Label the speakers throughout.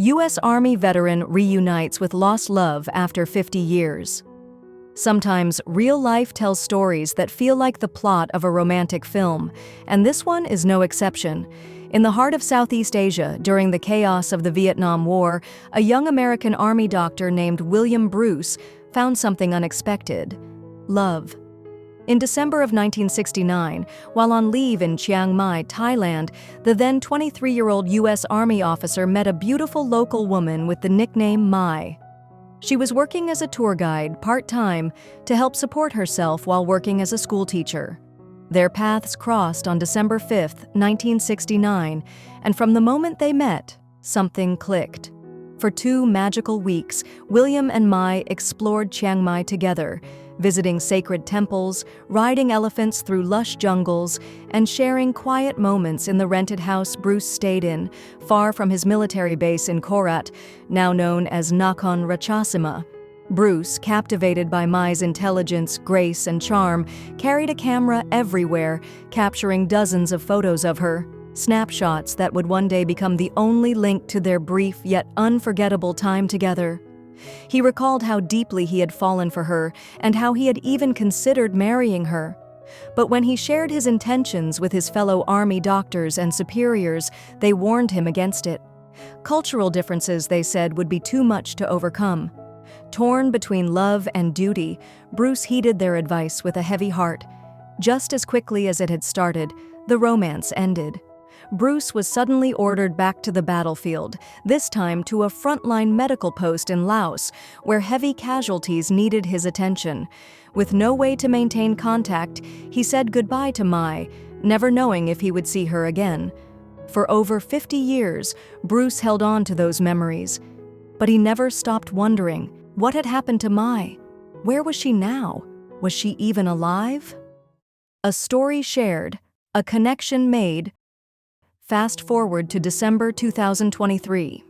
Speaker 1: U.S. Army veteran reunites with lost love after 50 years. Sometimes real life tells stories that feel like the plot of a romantic film, and this one is no exception. In the heart of Southeast Asia, during the chaos of the Vietnam War, a young American Army doctor named William Bruce found something unexpected: love. In December of 1969, while on leave in Chiang Mai, Thailand, the then 23-year-old U.S. Army officer met a beautiful local woman with the nickname Mai. She was working as a tour guide part-time to help support herself while working as a schoolteacher. Their paths crossed on December 5, 1969, and from the moment they met, something clicked. For 2 magical weeks, William and Mai explored Chiang Mai together, visiting sacred temples, riding elephants through lush jungles, and sharing quiet moments in the rented house Bruce stayed in, far from his military base in Korat, now known as Nakhon Ratchasima. Bruce, captivated by Mai's intelligence, grace, and charm, carried a camera everywhere, capturing dozens of photos of her, snapshots that would one day become the only link to their brief yet unforgettable time together. He recalled how deeply he had fallen for her and how he had even considered marrying her. But when he shared his intentions with his fellow Army doctors and superiors, they warned him against it. Cultural differences, they said, would be too much to overcome. Torn between love and duty, Bruce heeded their advice with a heavy heart. Just as quickly as it had started, the romance ended. Bruce was suddenly ordered back to the battlefield, this time to a frontline medical post in Laos, where heavy casualties needed his attention. With no way to maintain contact, he said goodbye to Mai, never knowing if he would see her again. For over 50 years, Bruce held on to those memories. But he never stopped wondering, what had happened to Mai? Where was she now? Was she even alive? A story shared, a connection made. Fast forward to December 2023.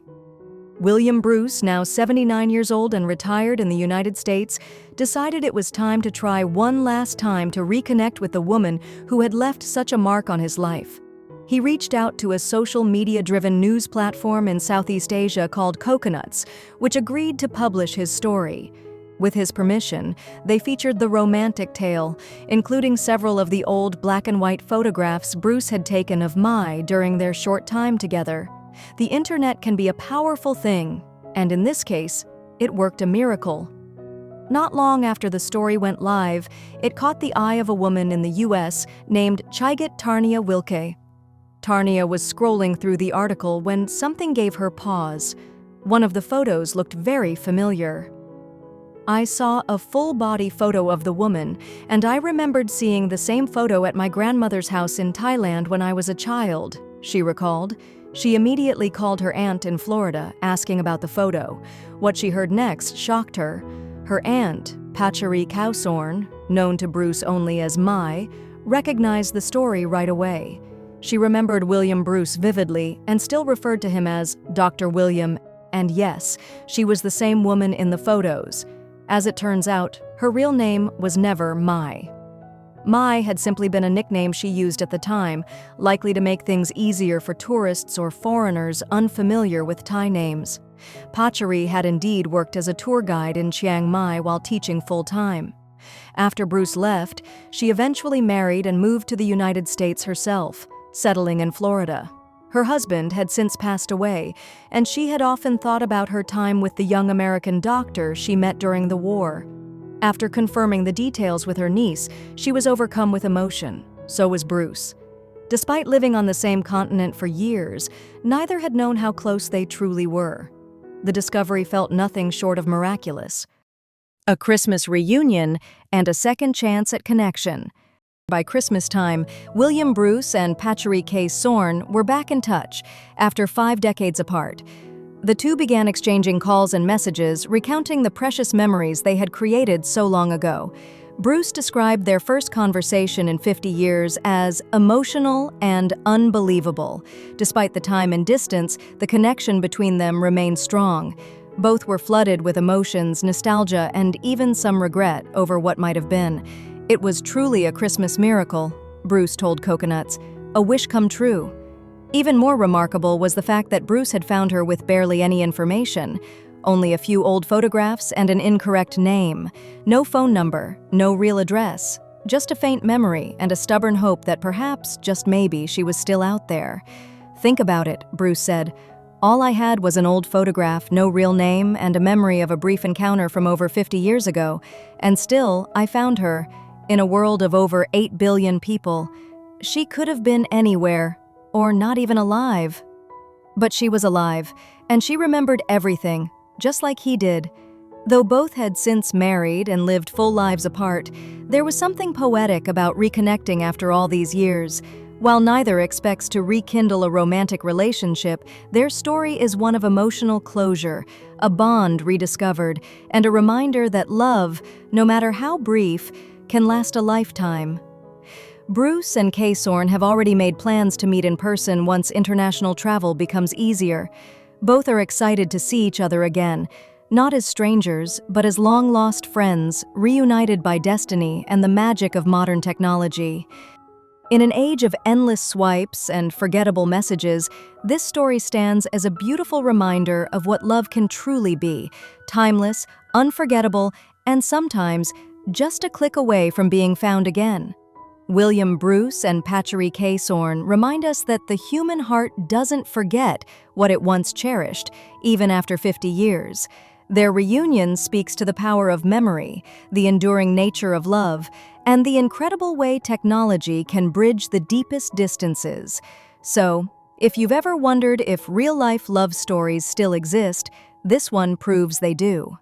Speaker 1: William Bruce, now 79 years old and retired in the United States, decided it was time to try one last time to reconnect with the woman who had left such a mark on his life. He reached out to a social media-driven news platform in Southeast Asia called Coconuts, which agreed to publish his story. With his permission, they featured the romantic tale, including several of the old black-and-white photographs Bruce had taken of Mai during their short time together. The internet can be a powerful thing, and in this case, it worked a miracle. Not long after the story went live, it caught the eye of a woman in the U.S. named Chaigat Tarnia Wilke. Tarnia was scrolling through the article when something gave her pause. One of the photos looked very familiar. I saw a full-body photo of the woman, and I remembered seeing the same photo at my grandmother's house in Thailand when I was a child, she recalled. She immediately called her aunt in Florida, asking about the photo. What she heard next shocked her. Her aunt, Pachari Kausorn, known to Bruce only as Mai, recognized the story right away. She remembered William Bruce vividly and still referred to him as Dr. William, and yes, she was the same woman in the photos. As it turns out, her real name was never Mai. Mai had simply been a nickname she used at the time, likely to make things easier for tourists or foreigners unfamiliar with Thai names. Pachari had indeed worked as a tour guide in Chiang Mai while teaching full-time. After Bruce left, she eventually married and moved to the United States herself, settling in Florida. Her husband had since passed away, and she had often thought about her time with the young American doctor she met during the war. After confirming the details with her niece, she was overcome with emotion. So was Bruce. Despite living on the same continent for years, neither had known how close they truly were. The discovery felt nothing short of miraculous. A Christmas reunion and a second chance at connection. By Christmas time, William Bruce and Pachari Kausorn were back in touch after 5 decades apart. The two began exchanging calls and messages, recounting the precious memories they had created so long ago. Bruce described their first conversation in 50 years as emotional and unbelievable. Despite the time and distance, the connection between them remained strong. Both were flooded with emotions, nostalgia, and even some regret over what might have been. It was truly a Christmas miracle, Bruce told Coconuts, a wish come true. Even more remarkable was the fact that Bruce had found her with barely any information. Only a few old photographs and an incorrect name. No phone number, no real address. Just a faint memory and a stubborn hope that perhaps, just maybe, she was still out there. "Think about it," Bruce said. "All I had was an old photograph, no real name, and a memory of a brief encounter from over 50 years ago. And still, I found her. In a world of over 8 billion people. She could have been anywhere, or not even alive." But she was alive, and she remembered everything, just like he did. Though both had since married and lived full lives apart, there was something poetic about reconnecting after all these years. While neither expects to rekindle a romantic relationship, their story is one of emotional closure, a bond rediscovered, and a reminder that love, no matter how brief, can last a lifetime. Bruce and Kay-Sorn have already made plans to meet in person once international travel becomes easier. Both are excited to see each other again, not as strangers, but as long-lost friends, reunited by destiny and the magic of modern technology. In an age of endless swipes and forgettable messages, this story stands as a beautiful reminder of what love can truly be: timeless, unforgettable, and sometimes just a click away from being found again. William Bruce and Patchery Kay-Sorn remind us that the human heart doesn't forget what it once cherished, even after 50 years. Their reunion speaks to the power of memory, the enduring nature of love, and the incredible way technology can bridge the deepest distances. So, if you've ever wondered if real-life love stories still exist, this one proves they do.